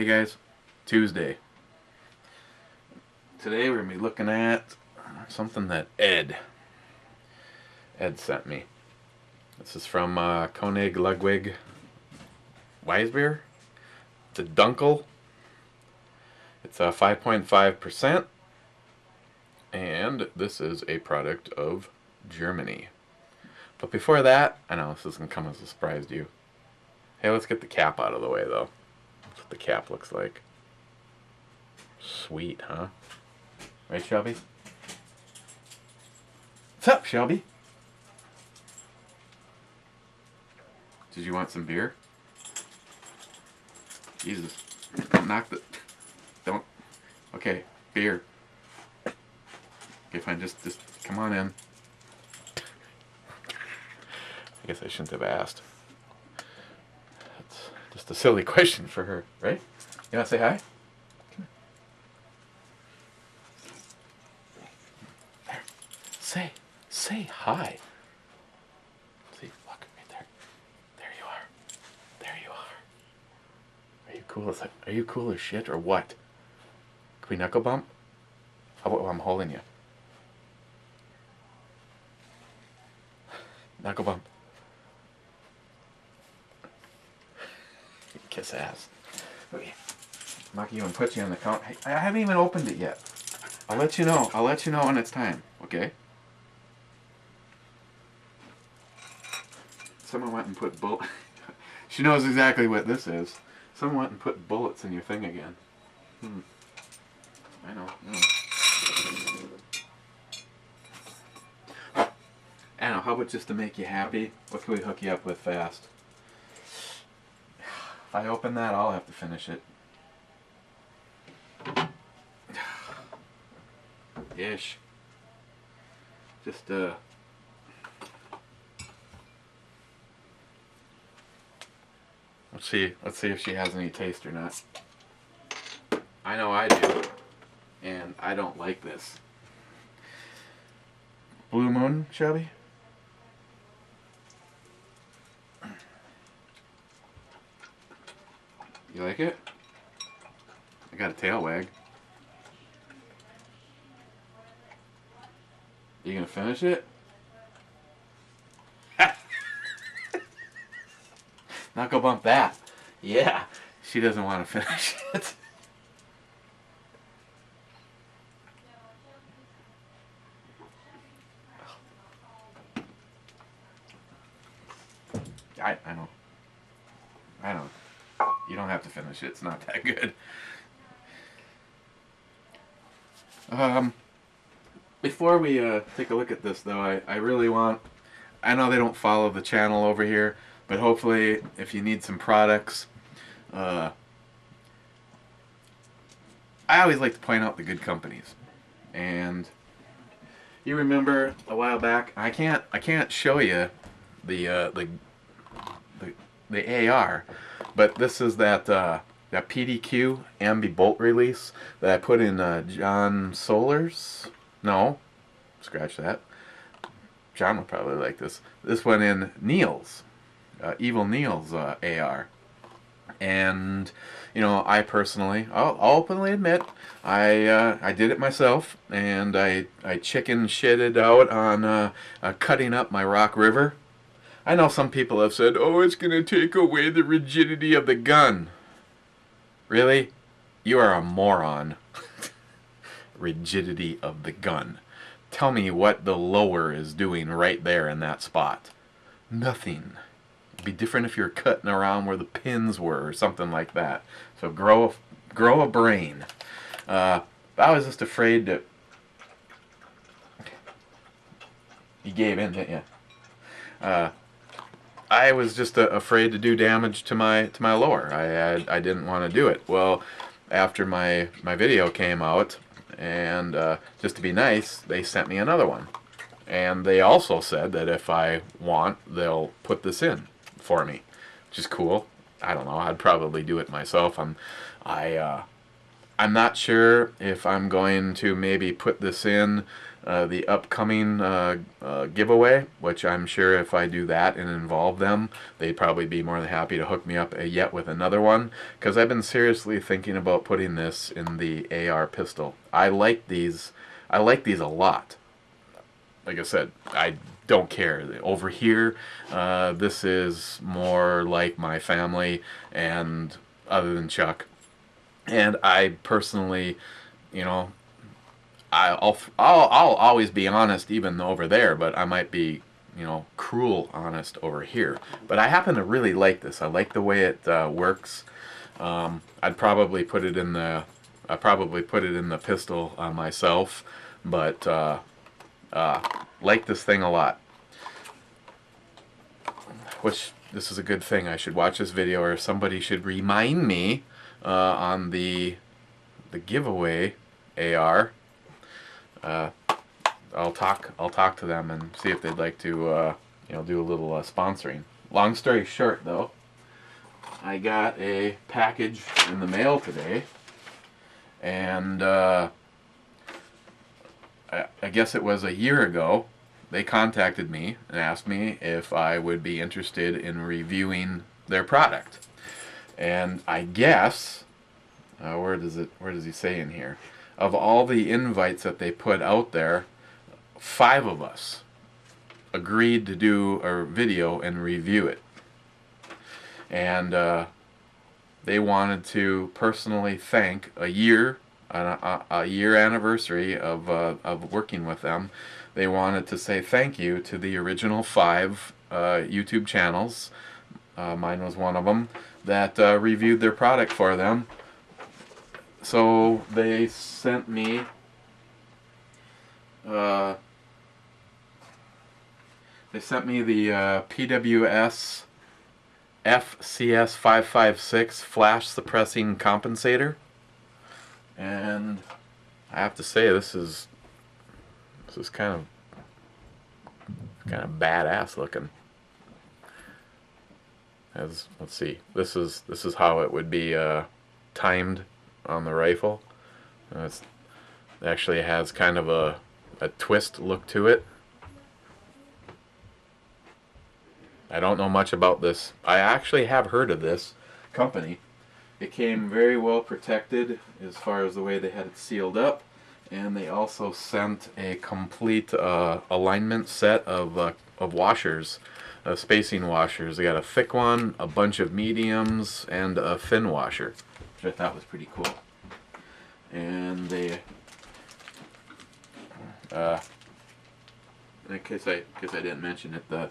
Hey guys, Tuesday. Today we're going to be looking at something that Ed sent me. This is from Konig, Ludwig, Weissbier. It's a Dunkel. It's 5.5%. And this is a product of Germany. But before that, I know this isn't come as a surprise to you. Hey, let's get the cap out of the way though. That's what the cap looks like. Sweet, huh? Right, Shelby? What's up, Shelby? Did you want some beer? Jesus. Don't knock the... Don't... Okay, beer. Okay, fine, just come on in. I guess I shouldn't have asked. That's just a silly question for her, right? You want to say hi? Come here. There. Say hi. See, look, right there. There you are. There you are. Are you cool as shit or what? Can we knuckle bump? How about while I'm holding you? Knuckle bump. Kiss ass. Okay. I'm not even put you on the count. I haven't even opened it yet. I'll let you know. I'll let you know when it's time. Okay? Someone went and put bullets. She knows exactly what this is. Someone went and put bullets in your thing again. I know. I don't know. How about just to make you happy? What can we hook you up with fast? If I open that, I'll have to finish it. Ish. Just, Let's see if she has any taste or not. I know I do. And I don't like this. Blue Moon, Shelby? You like it? I got a tail wag. You gonna finish it? Knuckle bump that. Yeah. She doesn't want to finish it. I know. I know. You don't have to finish it. It's not that good. Before we take a look at this, though, I really want... I know they don't follow the channel over here, but hopefully, if you need some products, I always like to point out the good companies. And you remember a while back, I can't show you the AR, but this is that PDQ Ambi bolt release that I put in John Solar's. No, scratch that. John would probably like this. This one in Neil's, Evil Neil's AR. And you know, I personally, I'll openly admit, I did it myself, and I chicken shitted out on cutting up my Rock River. I know some people have said, oh, it's going to take away the rigidity of the gun. Really? You are a moron. Rigidity of the gun. Tell me what the lower is doing right there in that spot. Nothing. It'd be different if you're cutting around where the pins were or something like that. So grow a brain. I was just afraid that... You gave in, didn't you? I was just afraid to do damage to my lower. I didn't want to do it. Well, after my video came out, and just to be nice, they sent me another one. And they also said that if I want, they'll put this in for me, which is cool. I don't know. I'd probably do it myself. I'm not sure if I'm going to maybe put this in the upcoming giveaway, which I'm sure if I do that and involve them, they'd probably be more than happy to hook me up yet with another one, because I've been seriously thinking about putting this in the AR pistol. I like these a lot. Like I said, I don't care. Over here, this is more like my family, and other than Chuck. And I personally, you know, I'll always be honest even over there, but I might be, cruel honest over here. But I happen to really like this. I like the way it works. I'd probably put it in the pistol myself, but like this thing a lot. Which, this is a good thing. I should watch this video, or somebody should remind me on the giveaway AR. I'll talk to them and see if they'd like to do a little sponsoring. Long story short, though, I got a package in the mail today, and I guess it was a year ago. They contacted me and asked me if I would be interested in reviewing their product. And I guess, where does he say in here? Of all the invites that they put out there, 5 of us agreed to do a video and review it. And they wanted to personally thank a year anniversary of working with them. They wanted to say thank you to the original 5 YouTube channels, mine was one of them, that reviewed their product for them. So they sent me the PWS FCS556 flash suppressing compensator, and I have to say this is kind of badass looking. Let's see, this is how it would be timed on the rifle. It actually has kind of a twist look to it. I don't know much about this. I actually have heard of this company. It came very well protected as far as the way they had it sealed up, and they also sent a complete alignment set of washers, spacing washers. They got a thick one, a bunch of mediums, and a thin washer, which I thought was pretty cool. And they, in case I didn't mention it, the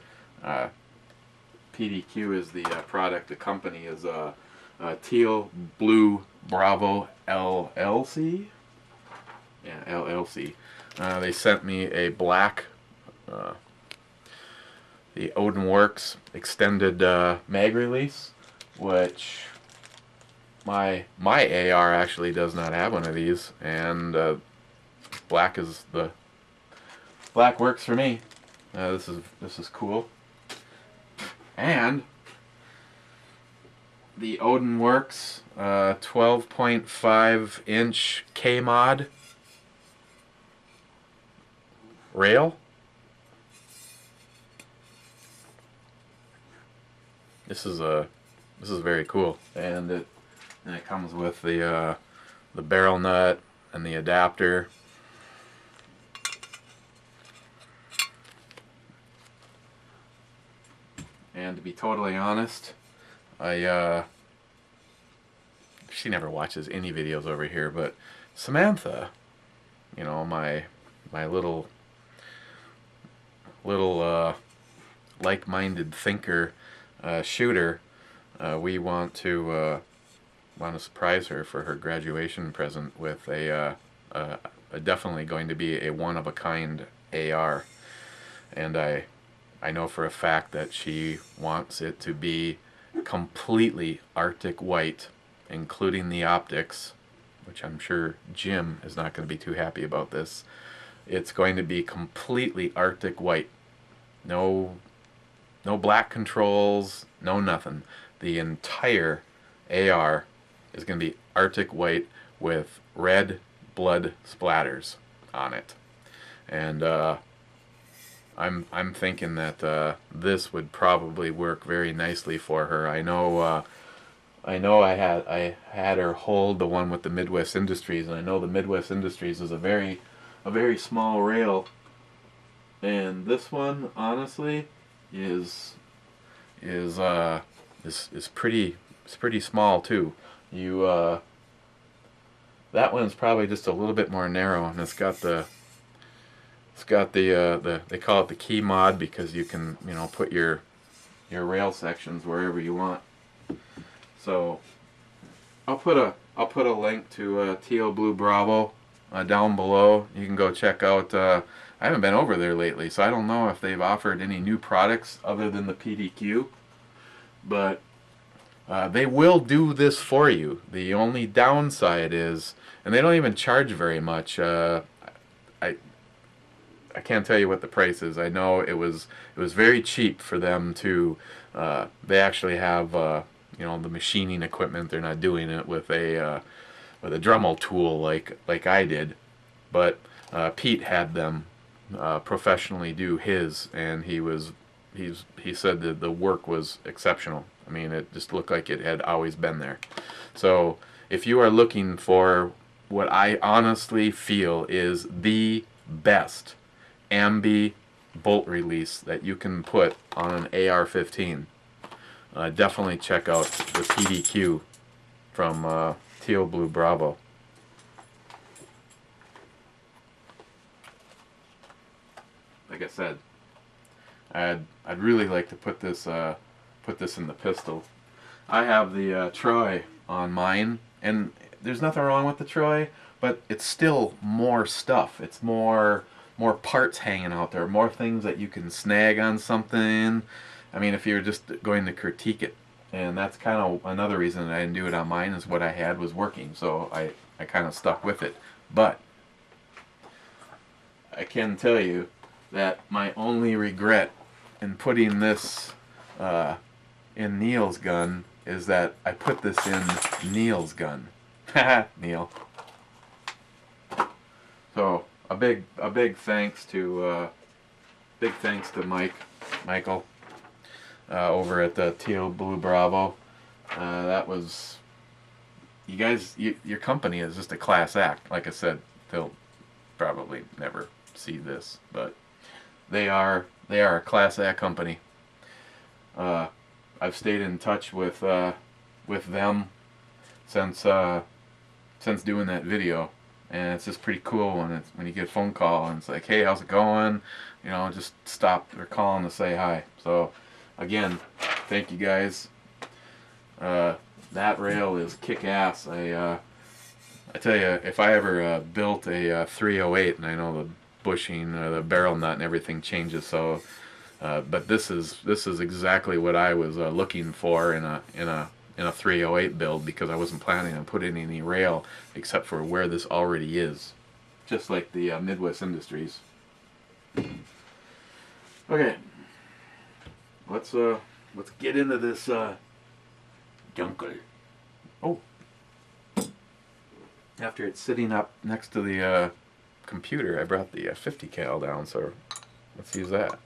PDQ is the product. The company is Teal Blue Bravo LLC. Yeah, LLC. They sent me a black, the Odin Works extended mag release, which my AR actually does not have one of these, and black works for me. This is cool. And the Odin Works 12.5 inch K-Mod rail. This is very cool, and it comes with the barrel nut and the adapter. And to be totally honest, she never watches any videos over here, but Samantha, my little like-minded thinker, shooter, we want to surprise her for her graduation present with a definitely going to be a one-of-a-kind AR, and I know for a fact that she wants it to be completely Arctic white, including the optics, which I'm sure Jim is not going to be too happy about this. It's going to be completely Arctic white. No black controls, no nothing. The entire AR is going to be Arctic white with red blood splatters on it. And I'm thinking that this would probably work very nicely for her. I know I had her hold the one with the Midwest Industries, and I know the Midwest Industries is a very small rail, and this one honestly is pretty small too. That one's probably just a little bit more narrow, and it's got the they call it the key mod, because you can, you know, put your rail sections wherever you want. So I'll put a link to Teal Blue Bravo down below. You can go check out. I haven't been over there lately, so I don't know if they've offered any new products other than the PDQ, but they will do this for you. The only downside is, and they don't even charge very much. I can't tell you what the price is. I know it was very cheap for them to. They actually have you know, the machining equipment. They're not doing it with a Dremel tool like I did, but Pete had them professionally do his, and he said that the work was exceptional. I mean, it just looked like it had always been there. So if you are looking for what I honestly feel is the best ambi bolt release that you can put on an AR-15, definitely check out the PDQ from Teal Blue Bravo. Like I said, I'd really like to put this in the pistol. I have the Troy on mine, and there's nothing wrong with the Troy, but it's still more stuff. It's more parts hanging out there, more things that you can snag on something. I mean, if you're just going to critique it, and that's kind of another reason that I didn't do it on mine, is what I had was working, so I kind of stuck with it. But I can tell you that my only regret in putting this in Neil's gun is that I put this in Neil's gun. Haha, Neil. So a big thanks to Michael over at the Teal Blue Bravo. That was, you guys, your company is just a class act. Like I said, they'll probably never see this, but they are a class act company. I've stayed in touch with them since doing that video, and it's just pretty cool when you get a phone call and it's like, hey, how's it going? You know, just stop or calling to say hi. So again, thank you guys. That rail is kick-ass. I tell you, if I ever built a 308, and I know the bushing, the barrel nut, and everything changes, so but this is exactly what I was looking for in a 308 build, because I wasn't planning on putting any rail except for where this already is, just like the Midwest Industries. Okay, let's get into this Dunkel. Oh, after it's sitting up next to the computer, I brought the 50 cal down, so let's use that.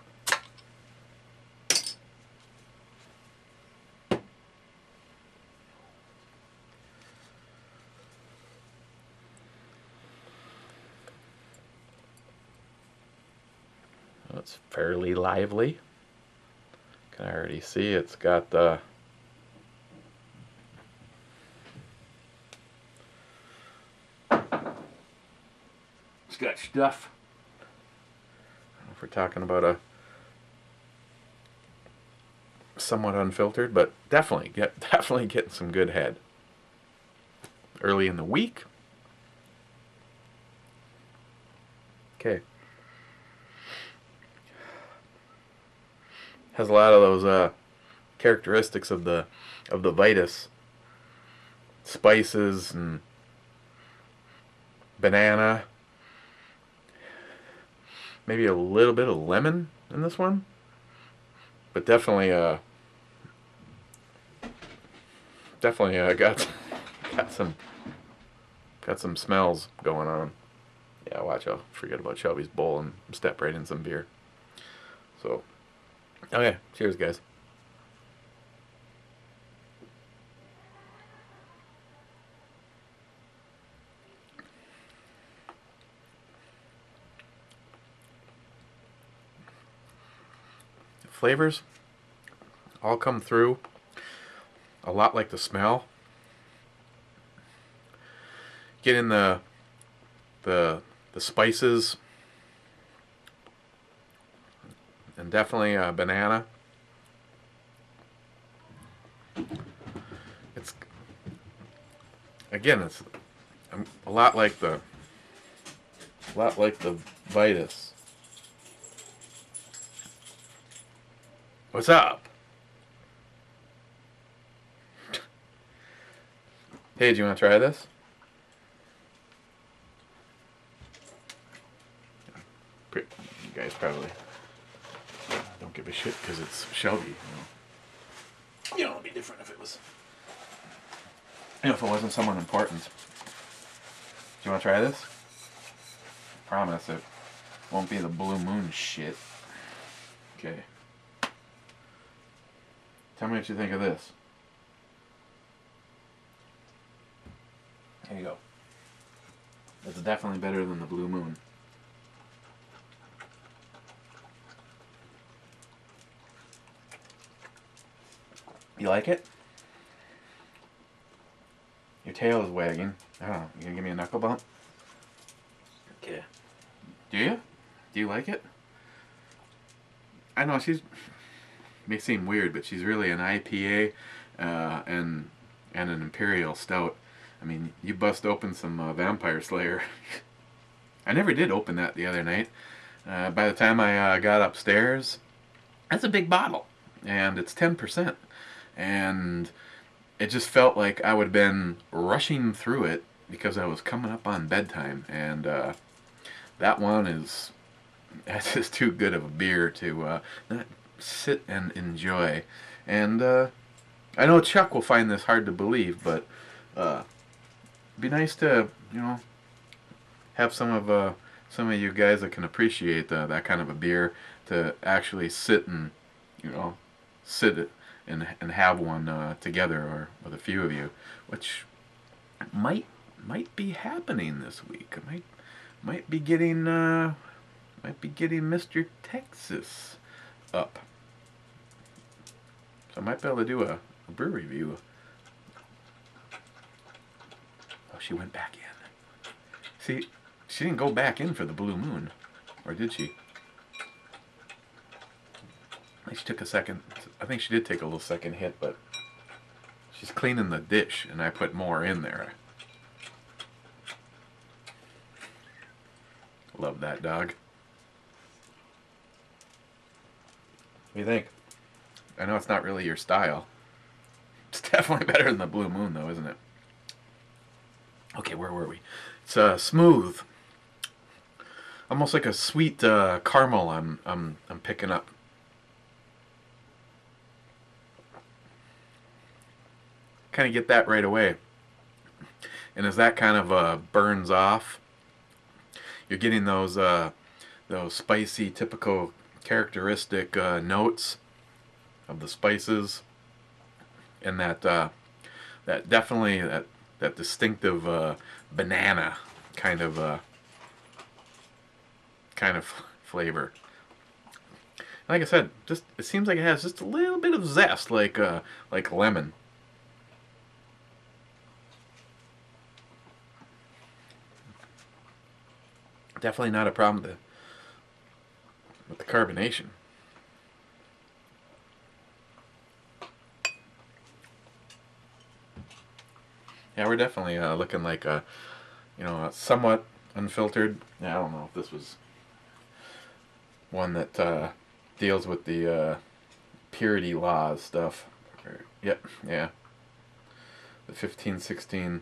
It's fairly lively. Can I already see it's got the stuff. I don't know if we're talking about a somewhat unfiltered, but definitely getting some good head early in the week. Okay. Has a lot of those characteristics of the Vitus, spices and banana, maybe a little bit of lemon in this one, but definitely got some Got some smells going on. Yeah, watch, I'll forget about Shelby's bowl and step right in some beer. So, okay, cheers, guys. Flavors all come through a lot like the smell. Get in the spices, and definitely banana. It's again, it's a lot like the Vitus. What's up? Hey, do you want to try this? You guys probably don't give a shit because it's Shelby. You know, it'd be different if it was. You know, if it wasn't someone important. Do you want to try this? Promise it won't be the Blue Moon shit. Okay. Tell me what you think of this. There you go. It's definitely better than the Blue Moon. You like it? Your tail is wagging. I don't know. You gonna give me a knuckle bump? Okay. Do you? Do you like it? I know she's may seem weird, but she's really an IPA and an Imperial Stout. I mean, you bust open some Vampire Slayer. I never did open that the other night. By the time I got upstairs, that's a big bottle, and it's 10%. And it just felt like I would have been rushing through it because I was coming up on bedtime. And that one is, that's just too good of a beer to not sit and enjoy. And I know Chuck will find this hard to believe, but it'd be nice to, you know, have some of you guys that can appreciate that kind of a beer to actually sit and, you know, sit it and have one together, or with a few of you, which might be happening this week. I might be getting Mr. Texas up, so I might be able to do a brew review. Oh, she went back in. See, she didn't go back in for the Blue Moon, or did she? She took a second. I think she did take a little second hit, but she's cleaning the dish, and I put more in there. Love that dog. What do you think? I know it's not really your style. It's definitely better than the Blue Moon, though, isn't it? Okay, where were we? It's smooth, almost like a sweet caramel. I'm picking up. Kind of get that right away, and as that kind of burns off, you're getting those spicy, typical, characteristic notes of the spices, and that definitely that distinctive banana kind of flavor. Like I said, just it seems like it has just a little bit of zest, like lemon. Definitely not a problem with the carbonation. Yeah, we're definitely looking like a, you know, a somewhat unfiltered. Yeah, I don't know if this was one that deals with the purity laws stuff. Yep, yeah. The 1516.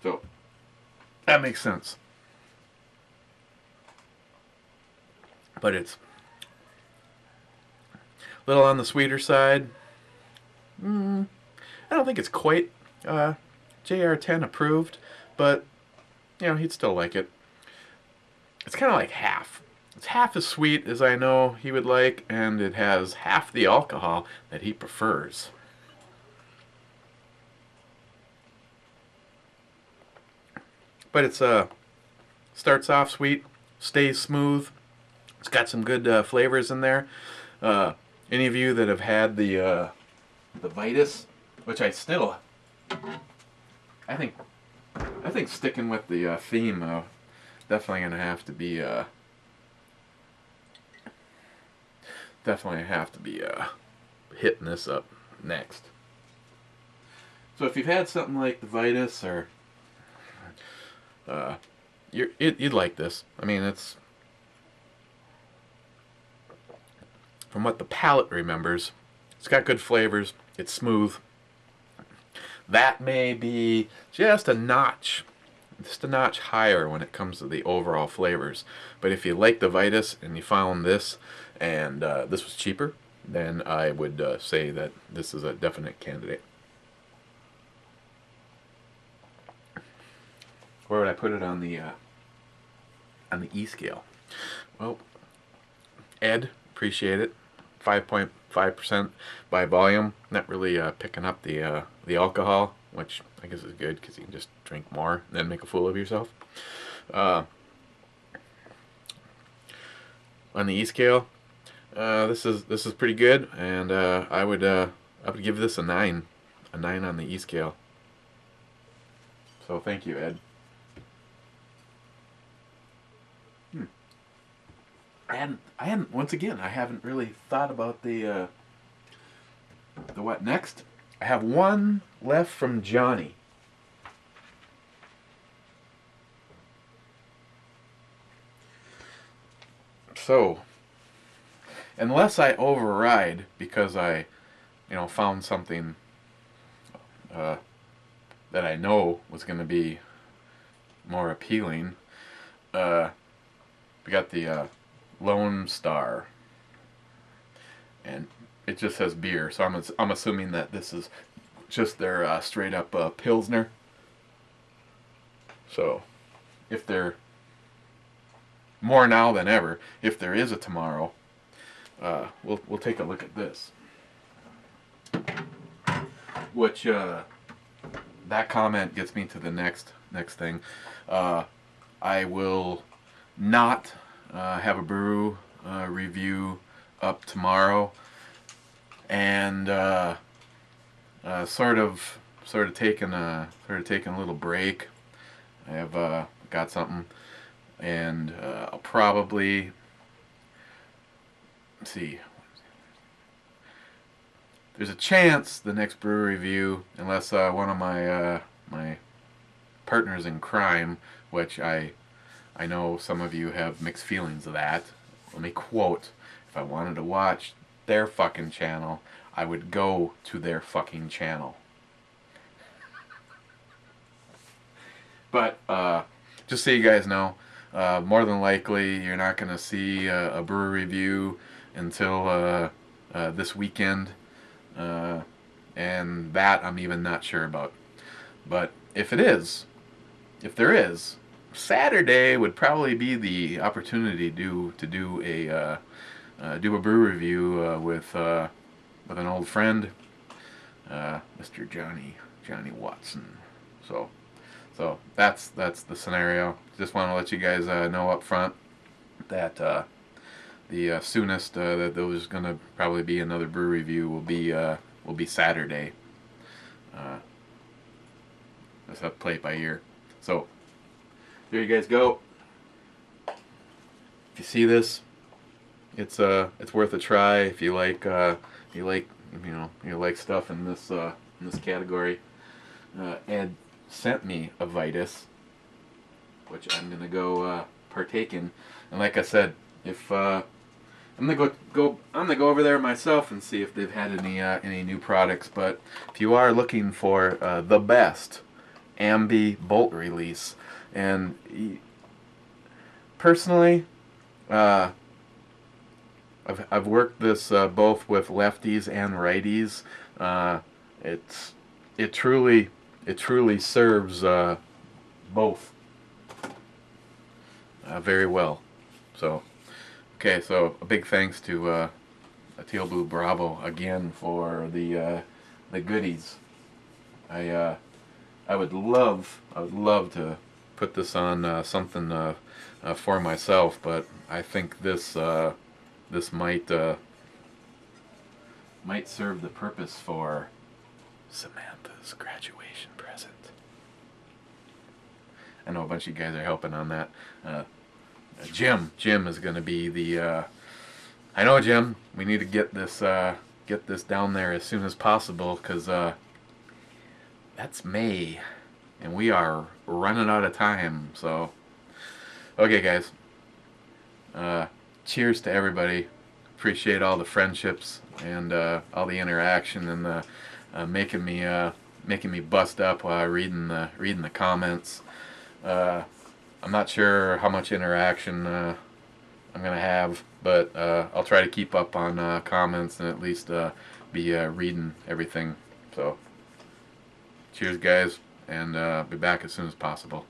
So that makes sense. But it's a little on the sweeter side. I don't think it's quite JR10 approved, but you know, he'd still like it. It's kind of like half. It's half as sweet as I know he would like, and it has half the alcohol that he prefers. But it's starts off sweet, stays smooth. It's got some good flavors in there. Any of you that have had the Vitus, which I think sticking with the theme, definitely gonna have to be hitting this up next. So if you've had something like the Vitus, or you'd like this. I mean, it's, from what the palate remembers, it's got good flavors. It's smooth. That may be just a notch higher when it comes to the overall flavors. But if you like the Vitus and you found this, and this was cheaper, then I would say that this is a definite candidate. Where would I put it on the E scale? Well, Ed, appreciate it. 5.5% by volume. Not really picking up the alcohol, which I guess is good because you can just drink more and then make a fool of yourself. On the E scale, this is pretty good, and I would give this a 9 on the E scale. So thank you, Ed. I haven't really thought about the what next. I have one left from Johnny. So, unless I override because I, found something that I know was going to be more appealing, we got the Lone Star, and it just says beer, so I'm assuming that this is just their straight up Pilsner. So if they're more now than ever, if there is a tomorrow, we'll take a look at this. Which that comment gets me to the next thing. I will not have a brew review up tomorrow, and sort of taking a little break. I have got something, and I'll probably see. There's a chance the next brew review, unless one of my partners in crime, which I know some of you have mixed feelings of that. Let me quote: if I wanted to watch their fucking channel, I would go to their fucking channel. But just so you guys know, more than likely you're not going to see a brew review until this weekend, and that I'm even not sure about. But if there is, Saturday would probably be the opportunity to do a brew review with an old friend, Mr. Johnny Watson. So that's the scenario. Just want to let you guys know up front that the soonest that there's going to probably be another brew review will be Saturday. Let's have to play it by ear. So there you guys go. If you see this, it's worth a try. If you like stuff in this category. Ed sent me a Vitus, which I'm gonna go partake in. And like I said, if I'm gonna go over there myself and see if they've had any new products. But if you are looking for the best Ambi Bolt release, and personally, I've worked this both with lefties and righties. It it truly serves both very well. So, okay, so a big thanks to Teal Blue Bravo again for the goodies. I would love to put this on something for myself, but I think this might serve the purpose for Samantha's graduation present. I know a bunch of you guys are helping on that. Jim is going to be the. I know, Jim. We need to get this down there as soon as possible, because that's May, and we are running out of time. So, okay, guys. Cheers to everybody. Appreciate all the friendships and all the interaction and the making me bust up while reading the comments. I'm not sure how much interaction I'm gonna have, but I'll try to keep up on comments and at least be reading everything. So, cheers, guys, and be back as soon as possible.